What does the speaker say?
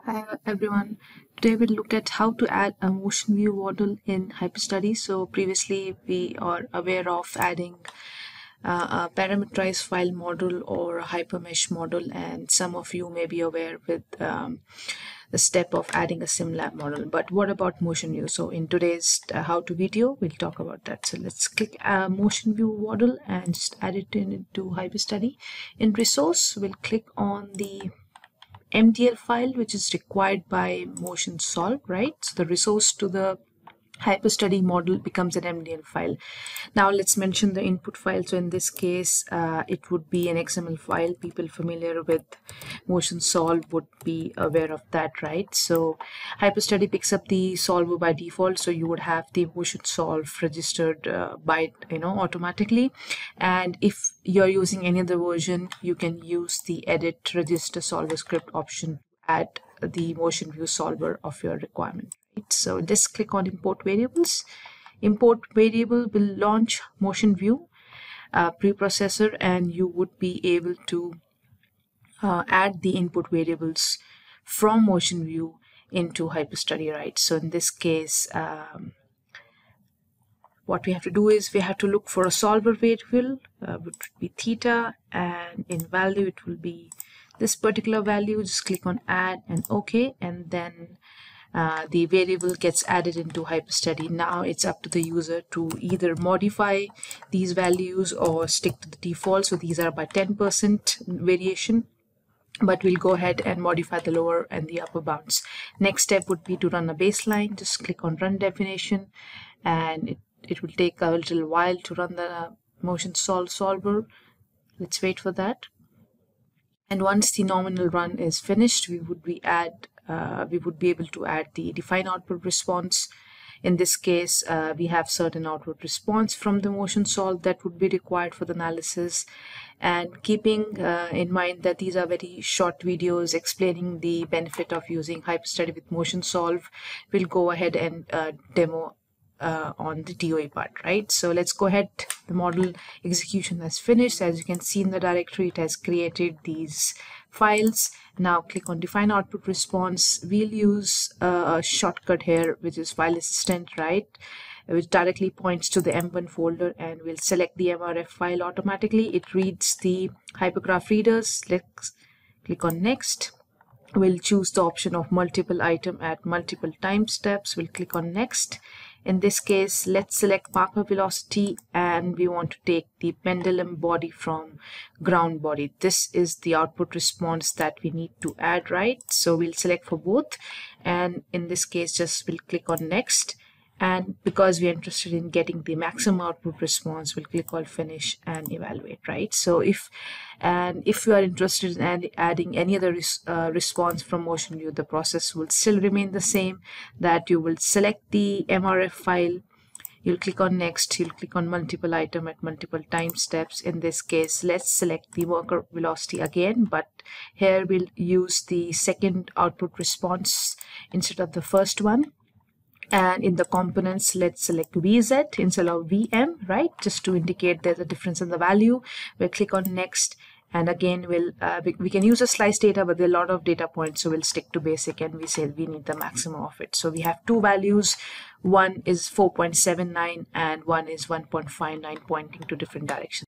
Hi everyone. Today we'll look at how to add a motion view model in HyperStudy. So previously we are aware of adding a parameterized file model or a hypermesh model, and some of you may be aware with the step of adding a SimLab model. But what about motion view? So in today's how-to video, we'll talk about that. So let's click motion view model and just add it into HyperStudy. In resource, we'll click on the MDL file which is required by MotionSolve, right? So the resource to the HyperStudy model becomes an MDL file. Now let's mention the input file. So in this case, it would be an XML file. People familiar with MotionSolve would be aware of that, right? So HyperStudy picks up the solver by default. So you would have the MotionSolve registered automatically. And if you're using any other version, you can use the edit register solver script option at the motion view solver of your requirement. So just click on import variables. Import variable will launch motion view preprocessor, and you would be able to add the input variables from motion view into HyperStudy, right? So in this case, what we have to do is we have to look for a solver variable, which would be theta, and in value it will be this particular value. Just click on add and OK, and then the variable gets added into HyperStudy. Now it's up to the user to either modify these values or stick to the default. So these are by 10% variation, but we'll go ahead and modify the lower and the upper bounds. Next step would be to run a baseline. Just click on run definition, and it will take a little while to run the MotionSolve solver. Let's wait for that. And once the nominal run is finished, we would be able to add the define output response. In this case, we have certain output response from the MotionSolve that would be required for the analysis. And keeping in mind that these are very short videos explaining the benefit of using HyperStudy with MotionSolve, we'll go ahead and demo on the DOE part, right? So let's go ahead. The model execution has finished. As you can see in the directory, it has created these files. Now click on define output response. We'll use a shortcut here, which is file assistant, right, which directly points to the M1 folder, and we'll select the MRF file automatically. It reads the hypergraph readers. Let's click on next. We'll choose the option of multiple item at multiple time steps. We'll click on next. In this case, let's select marker velocity, and we want to take the pendulum body from ground body. This is the output response that we need to add, right? So we'll select for both, and in this case, just we'll click on next. And because we're interested in getting the maximum output response, we'll click on finish and evaluate, right? So if you are interested in adding any other response from motion view, the process will still remain the same, that you will select the MRF file, you'll click on next, you'll click on multiple item at multiple time steps. In this case, let's select the marker velocity again, but here we'll use the second output response instead of the first one. And in the components, let's select VZ instead of VM, right? Just to indicate there's a difference in the value. We'll click on next, and again we can use a slice data, but there are a lot of data points, so we'll stick to basic, and we say we need the maximum of it. So we have two values. One is 4.79 and one is 1.59, pointing to different directions.